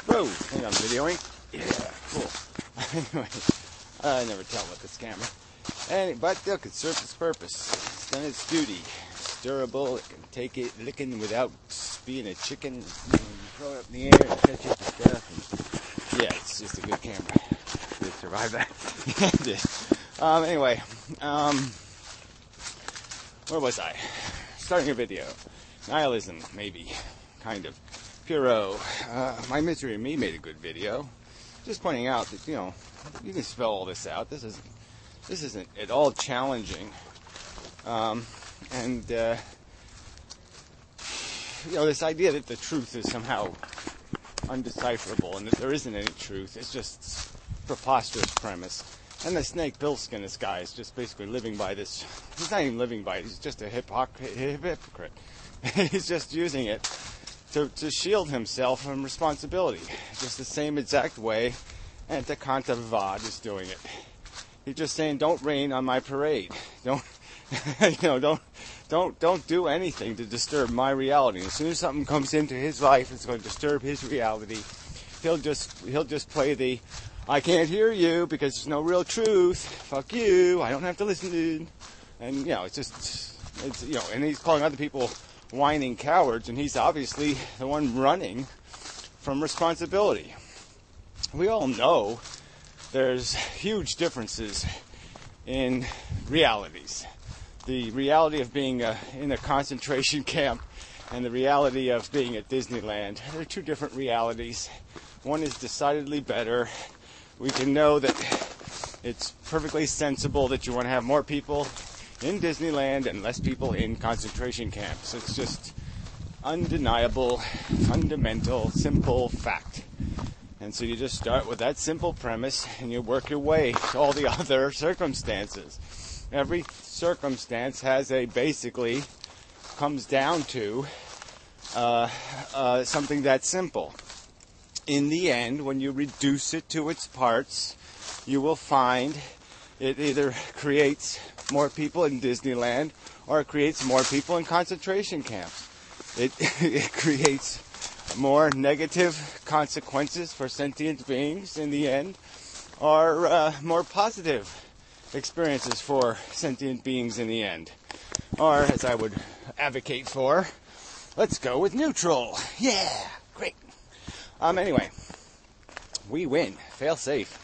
Whoa, hang on, videoing. Yeah, cool. Anyway, I never tell with this camera. But look, it serves its purpose. It's done its duty. It's durable. It can take it licking without being a chicken. You throw it up in the air and catch it to death. And, yeah, it's just a good camera. Did it survive that? Yeah, it did. Anyway, where was I? Starting a video. Nihilism, maybe. Kind of. Puro. My Misery and Me made a good video. Just pointing out that, you can spell all this out. This isn't at all challenging. This idea that the truth is somehow undecipherable and that there isn't any truth is just preposterous premise. And the snake Pilskin, this guy, is just basically living by this. He's not even living by it. He's just a hypocrite. He's just using it to shield himself from responsibility. Just the same exact way Antikantavad is doing it. He's just saying, don't rain on my parade. Don't do anything to disturb my reality. As soon as something comes into his life, it's going to disturb his reality. He'll just play the, I can't hear you because there's no real truth. Fuck you. I don't have to listen to. And and he's calling other people whining cowards, and he's obviously the one running from responsibility. We all know there's huge differences in realities. The reality of being in a concentration camp and the reality of being at Disneyland. They're two different realities. One is decidedly better. We can know that it's perfectly sensible that you want to have more people in Disneyland and less people in concentration camps. It's just undeniable, fundamental, simple fact. And so you just start with that simple premise and you work your way to all the other circumstances. Every circumstance basically comes down to something that simple. In the end, when you reduce it to its parts, you will find it either creates more people in Disneyland or it creates more people in concentration camps. It creates more negative consequences for sentient beings in the end, or more positive experiences for sentient beings in the end. Or, as I would advocate for, let's go with neutral. Yeah, great. Anyway, we win. Fail safe.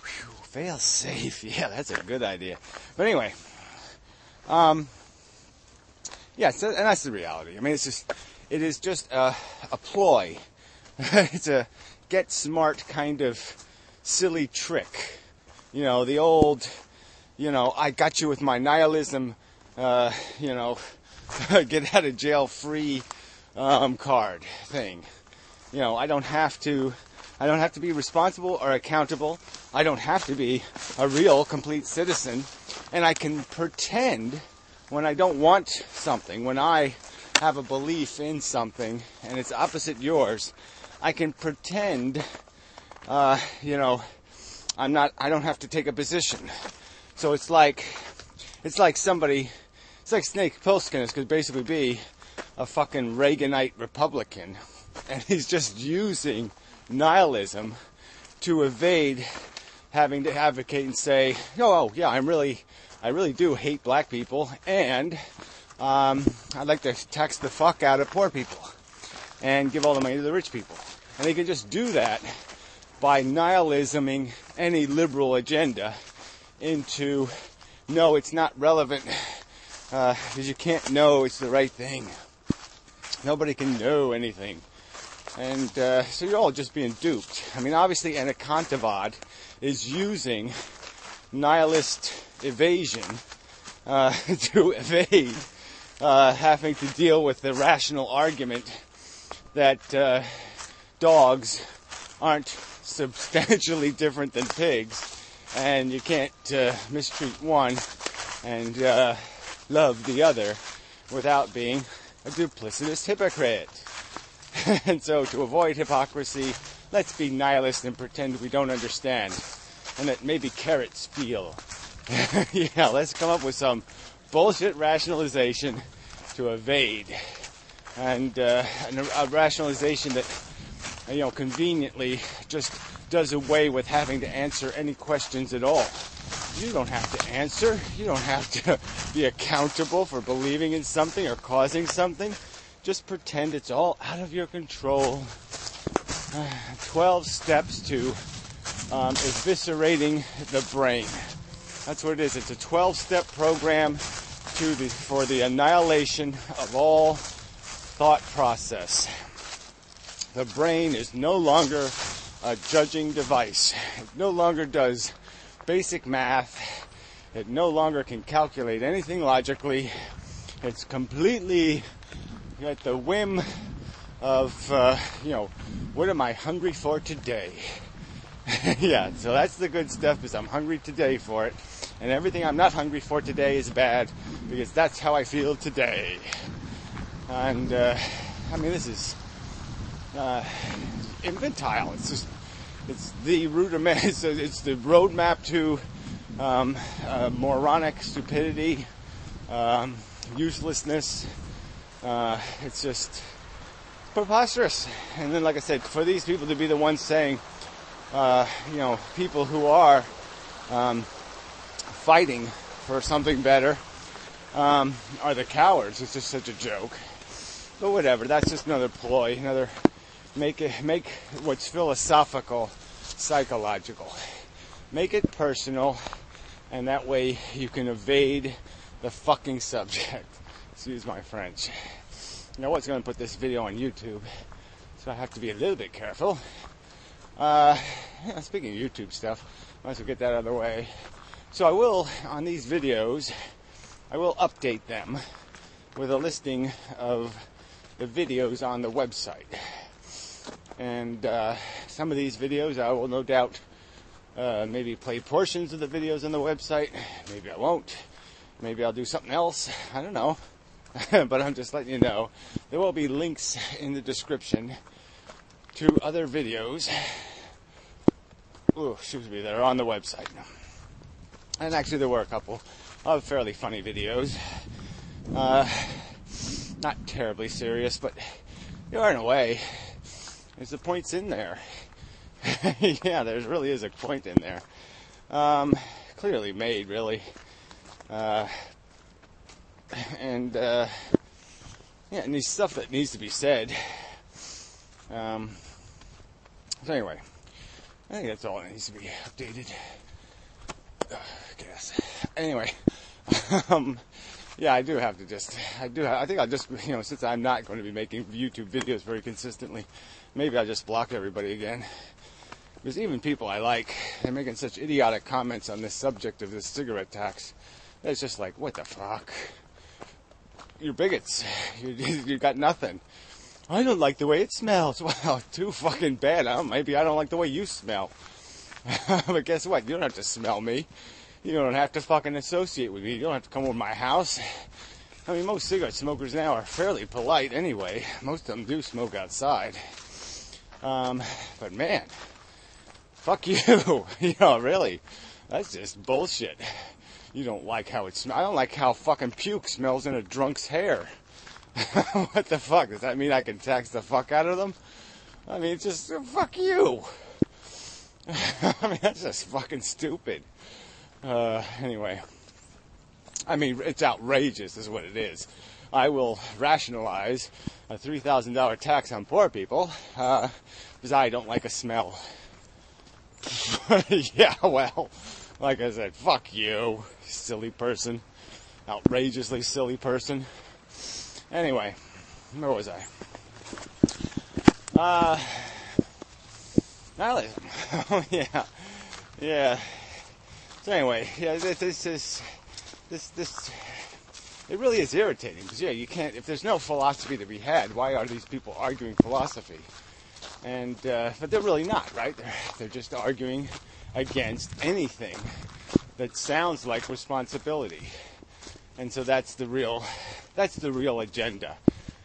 Whew, fail safe. Yeah, that's a good idea. But anyway, and that's the reality. I mean, it is just a ploy. It's a get smart kind of silly trick. The old, I got you with my nihilism, get out of jail free card thing. I don't have to be responsible or accountable. I don't have to be a real complete citizen, and I can pretend when I don't want something, when I have a belief in something and it's opposite yours, I can pretend, I don't have to take a position. So it's like Snake Pilskin could basically be a fucking Reaganite Republican, and he's just using nihilism to evade having to advocate and say, oh yeah, I really do hate black people, and I'd like to tax the fuck out of poor people and give all the money to the rich people. And they can just do that by nihilisming any liberal agenda into, no, it's not relevant, because you can't know it's the right thing. Nobody can know anything. And so you're all just being duped. I mean, obviously Antikantavad is using nihilist evasion to evade having to deal with the rational argument that dogs aren't substantially different than pigs, and you can't mistreat one and love the other without being a duplicitous hypocrite. And so to avoid hypocrisy, let's be nihilist and pretend we don't understand, and that maybe carrots feel. Yeah, let's come up with some bullshit rationalization to evade, and a rationalization that conveniently just does away with having to answer any questions at all. You don't have to answer. You don't have to be accountable for believing in something or causing something. Just pretend it's all out of your control. 12 steps to eviscerating the brain. That's what it is. It's a 12-step program for the annihilation of all thought process. The brain is no longer a judging device. It no longer does basic math. It no longer can calculate anything logically. It's completely at the whim of, what am I hungry for today? Yeah, so that's the good stuff, is I'm hungry today for it. And everything I'm not hungry for today is bad, because that's how I feel today. And, this is infantile. It's the rudiment. It's the roadmap to moronic stupidity, uselessness. It's just preposterous. And then, like I said, for these people to be the ones saying, people who are fighting for something better are the cowards. It's just such a joke. But whatever. That's just another ploy. Another make what's philosophical psychological. Make it personal, and that way you can evade the fucking subject. Excuse my French. I was going to put this video on YouTube, so I have to be a little bit careful. Speaking of YouTube stuff, might as well get that out of the way. So I will, on these videos, I will update them with a listing of the videos on the website. And some of these videos I will no doubt maybe play portions of the videos on the website. Maybe I won't. Maybe I'll do something else. I don't know. But I'm just letting you know. There will be links in the description to other videos. That are on the website. And actually there were a couple of fairly funny videos. Not terribly serious, but they are in a way. There's the points in there. Yeah, there really is a point in there. Clearly made, really. And there's stuff that needs to be said. So anyway, I think that's all that needs to be updated. I guess. Anyway, I do have to I think I'll just, since I'm not going to be making YouTube videos very consistently, maybe I'll just block everybody again. Because even people I like, they're making such idiotic comments on this subject of this cigarette tax. It's just like, what the fuck? You're bigots. You got nothing. I don't like the way it smells. Well, too fucking bad, huh? Maybe I don't like the way you smell. But guess what? You don't have to smell me. You don't have to fucking associate with me. You don't have to come over my house. I mean, most cigarette smokers now are fairly polite anyway. Most of them do smoke outside. But man, fuck you. Really. That's just bullshit. You don't like how it smells. I don't like how fucking puke smells in a drunk's hair. What the fuck? Does that mean I can tax the fuck out of them? I mean, it's just, fuck you. I mean, that's just fucking stupid. Anyway. I mean, it's outrageous is what it is. I will rationalize a $3,000 tax on poor people, because I don't like a smell. Yeah, well, like I said, fuck you, silly person. Outrageously silly person. Anyway, where was I? Nihilism. Oh, yeah. So anyway, this, it really is irritating, because, you can't, if there's no philosophy to be had, why are these people arguing philosophy? And, but they're really not, right? They're just arguing against anything that sounds like responsibility. And so that's the real agenda.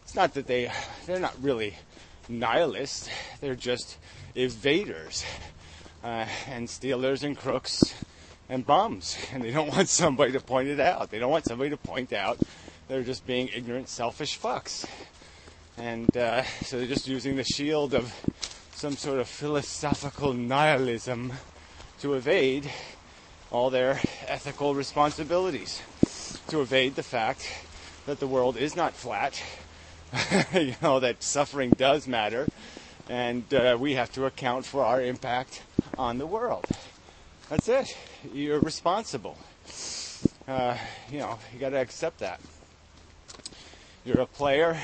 It's not that they're not really nihilists. They're just evaders, and stealers and crooks and bums. And they don't want somebody to point it out. They don't want somebody to point out they're just being ignorant, selfish fucks. And so they're just using the shield of some sort of philosophical nihilism to evade all their ethical responsibilities, to evade the fact that the world is not flat, that suffering does matter, and we have to account for our impact on the world. That's it. You're responsible. You got to accept that. You're a player.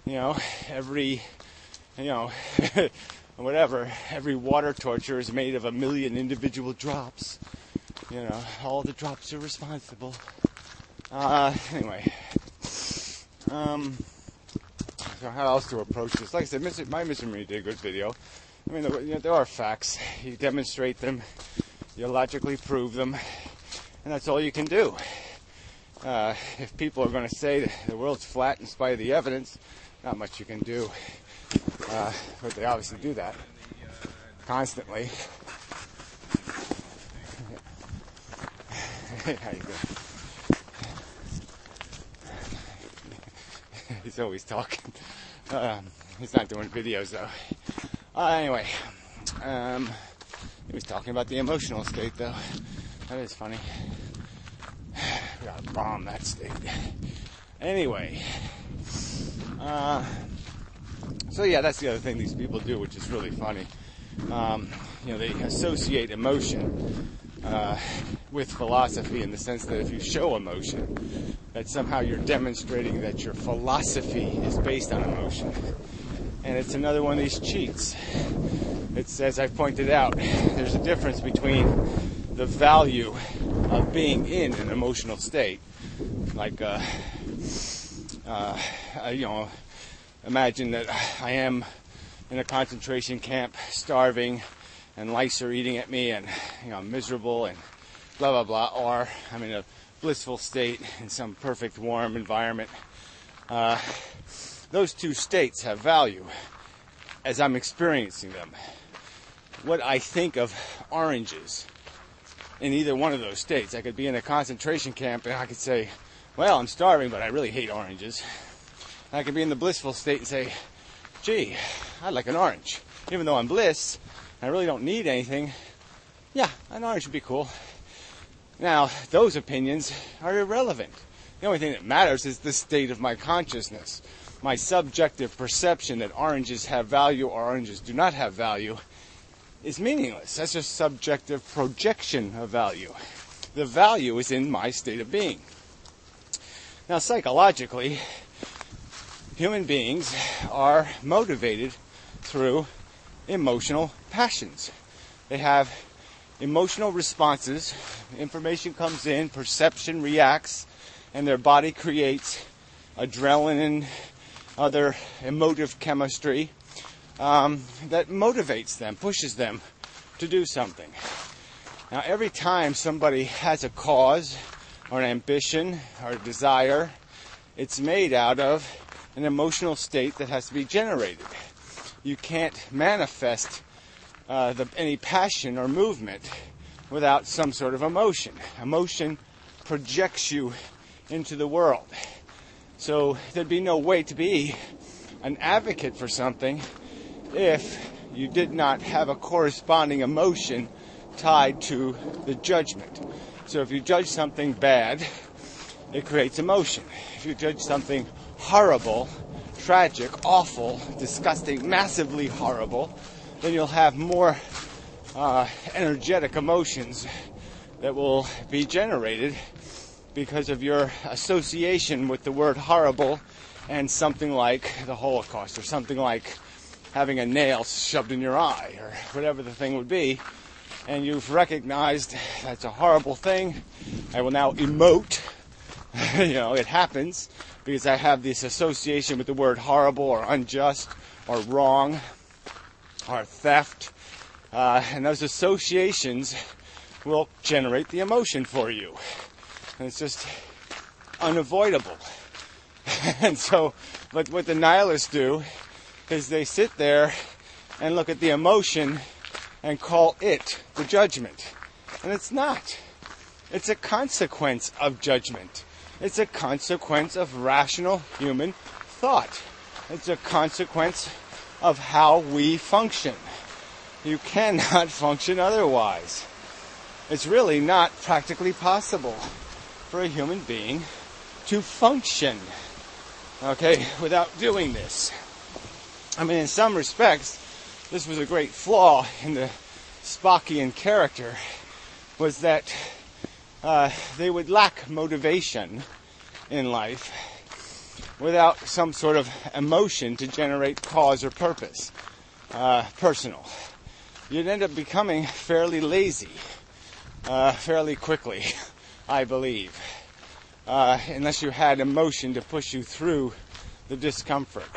Every water torture is made of 1 million individual drops. All the drops are responsible. Anyway. So how else to approach this? Like I said, my Mr. Marie did a good video. I mean, there are facts. You demonstrate them. You logically prove them. And that's all you can do. If people are going to say that the world's flat in spite of the evidence, not much you can do. But they obviously do that constantly. How you doing? He's always talking. He's not doing videos though. Anyway, he was talking about the emotional state though. That is funny. We gotta bomb that state. Anyway, so yeah, that's the other thing these people do, which is really funny. They associate emotion with philosophy in the sense that if you show emotion, that somehow you're demonstrating that your philosophy is based on emotion. And it's another one of these cheats. It's, as I pointed out, there's a difference between the value of being in an emotional state. Like, imagine that I am in a concentration camp, starving, and lice are eating at me, and I'm miserable, and blah, blah, blah, or I'm in a blissful state in some perfect warm environment. Those two states have value as I'm experiencing them. What I think of oranges in either one of those states, I could be in a concentration camp and I could say, well, I'm starving, but I really hate oranges. And I could be in the blissful state and say, gee, I'd like an orange. Even though I'm bliss, I really don't need anything. Yeah, an orange would be cool. Now, those opinions are irrelevant. The only thing that matters is the state of my consciousness. My subjective perception that oranges have value or oranges do not have value is meaningless. That's just subjective projection of value. The value is in my state of being. Now, psychologically, human beings are motivated through emotional passions. They have emotional responses. Information comes in, perception reacts, and their body creates adrenaline, other emotive chemistry that motivates them, pushes them to do something. Now, every time somebody has a cause or an ambition or a desire, it's made out of an emotional state that has to be generated. You can't manifest any passion or movement without some sort of emotion. Emotion projects you into the world. So there'd be no way to be an advocate for something if you did not have a corresponding emotion tied to the judgment. So if you judge something bad, it creates emotion. If you judge something horrible, tragic, awful, disgusting, massively horrible, then you'll have more energetic emotions that will be generated because of your association with the word horrible and something like the Holocaust or something like having a nail shoved in your eye or whatever the thing would be. And you've recognized that's a horrible thing. I will now emote. It happens because I have this association with the word horrible or unjust or wrong or theft. And those associations will generate the emotion for you. And it's just unavoidable. And so, but what the nihilists do is they sit there and look at the emotion and call it the judgment. And it's not. It's a consequence of judgment. It's a consequence of rational human thought. It's a consequence of how we function. You cannot function otherwise. It's really not practically possible for a human being to function, okay, without doing this. I mean, in some respects, this was a great flaw in the Spockian character, was that they would lack motivation in life without some sort of emotion to generate cause or purpose, personal. You'd end up becoming fairly lazy fairly quickly, I believe, unless you had emotion to push you through the discomfort.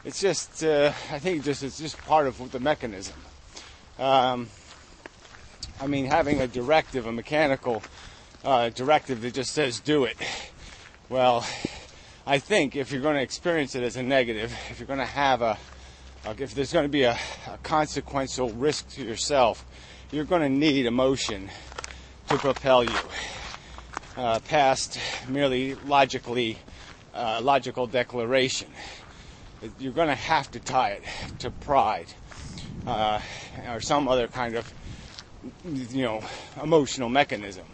It's just, I think it's just part of the mechanism. I mean, having a directive, a mechanical directive that just says do it, well, I think if you're going to experience it as a negative, if you're going to have if there's going to be a consequential risk to yourself, you're going to need emotion to propel you past merely logical declaration. You're going to have to tie it to pride or some other kind of, emotional mechanism.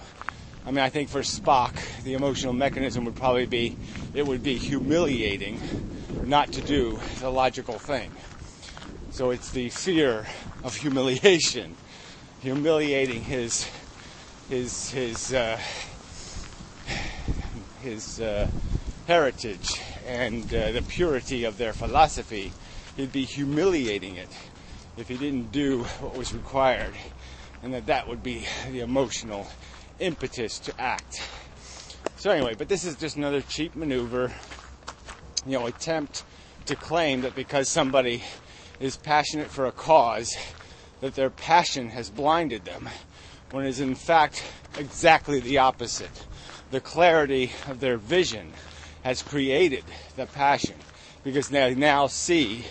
I mean, I think for Spock, the emotional mechanism would probably be, it would be humiliating not to do the logical thing. So it's the fear of humiliation, humiliating his heritage and the purity of their philosophy. He'd be humiliating it if he didn't do what was required, and that would be the emotional impetus to act. So anyway, but this is just another cheap maneuver, attempt to claim that because somebody is passionate for a cause, that their passion has blinded them, when it is in fact exactly the opposite. The clarity of their vision has created the passion, because they now see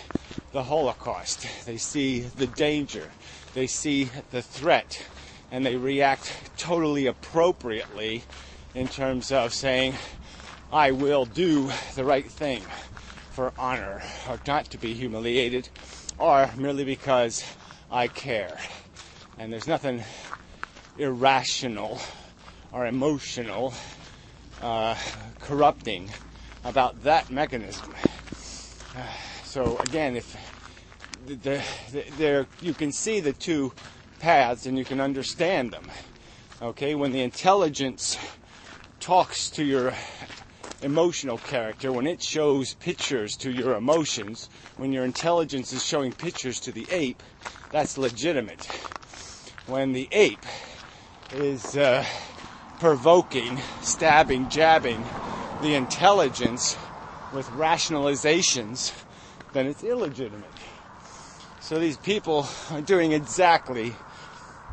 the Holocaust, they see the danger, they see the threat, and they react totally appropriately in terms of saying, I will do the right thing for honor, or not to be humiliated, or merely because I care. And there's nothing irrational or emotional, corrupting about that mechanism. So again, if you can see the two paths and you can understand them. Okay, when the intelligence talks to your emotional character, when it shows pictures to your emotions, when your intelligence is showing pictures to the ape, that's legitimate. When the ape is provoking, stabbing, jabbing the intelligence with rationalizations, then it's illegitimate. So these people are doing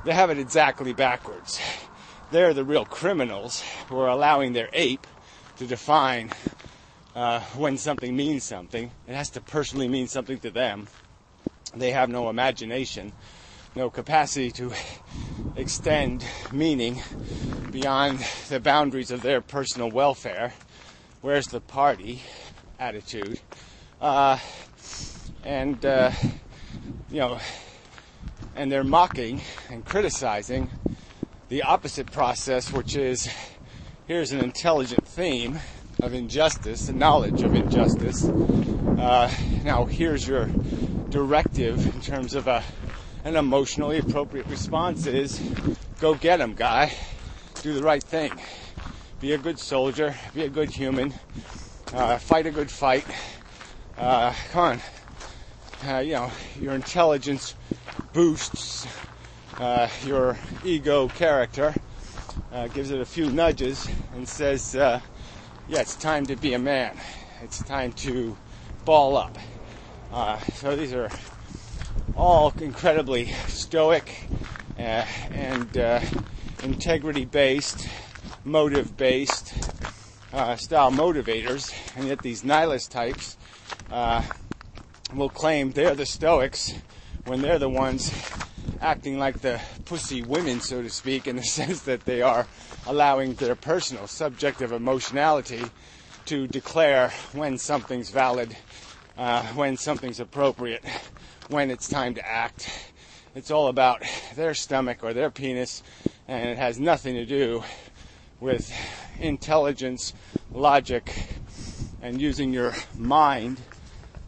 they have it exactly backwards. They're the real criminals who are allowing their ape to define when something means something. It has to personally mean something to them. They have no imagination, no capacity to extend meaning beyond the boundaries of their personal welfare. Where's the party attitude? And they're mocking and criticizing the opposite process, which is, here's an intelligent theme of injustice, a knowledge of injustice. Now here's your directive in terms of an emotionally appropriate response is, go get him, guy. Do the right thing. Be a good soldier. Be a good human. Fight a good fight. Come on. Your intelligence boosts your ego character, gives it a few nudges, and says, it's time to be a man. It's time to ball up. So these are all incredibly stoic and integrity-based, motive-based style motivators, and yet these nihilist types will claim they're the Stoics when they're the ones acting like the pussy women, so to speak, in the sense that they are allowing their personal subjective emotionality to declare when something's valid when something's appropriate, when it's time to act. It's all about their stomach or their penis, and it has nothing to do with intelligence, logic, and using your mind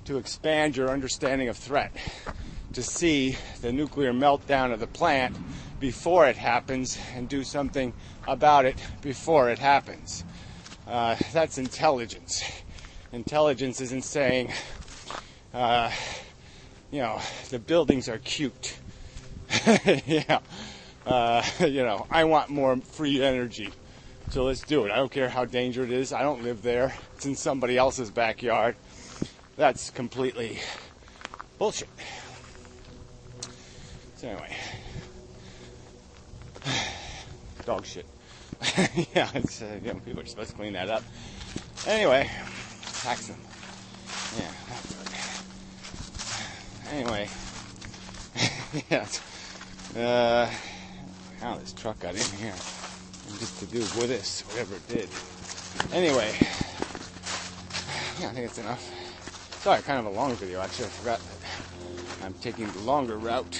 to expand your understanding of threat, to see the nuclear meltdown of the plant before it happens and do something about it before it happens. That's intelligence. Intelligence isn't saying, the buildings are cute. I want more free energy, so let's do it. I don't care how dangerous it is. I don't live there. It's in somebody else's backyard. That's completely bullshit. So anyway, dog shit. It's, people are supposed to clean that up. Anyway, tax them. Yeah, that's good. Anyway, how this truck got in here, and just to do with this, whatever it did. Anyway, I think it's enough. Sorry, kind of a long video. Actually, I forgot that I'm taking the longer route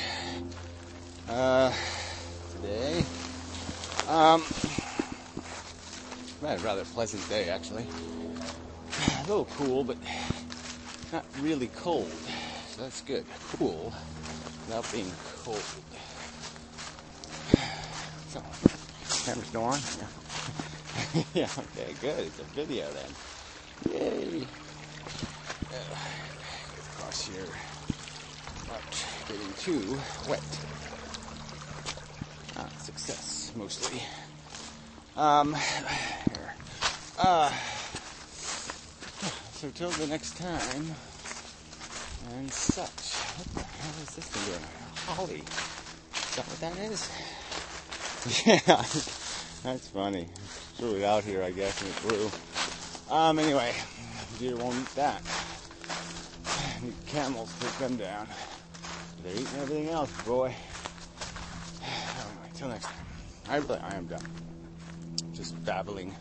today. I had a rather pleasant day, actually. A little cool, but not really cold. So that's good. Cool without being cold. So, camera's still on? Yeah. Yeah, okay, good. It's a video then. Yay. Get across here without getting too wet. Success, mostly. Here. So till the next time, and such. What the hell is this thing doing? Holly. Is that what that is? Yeah, that's funny. Threw it out here, I guess, and it grew. Anyway, deer won't eat that. Need camels, take them down. They're eating everything else, boy. Anyway, till next time. I am done. Just babbling.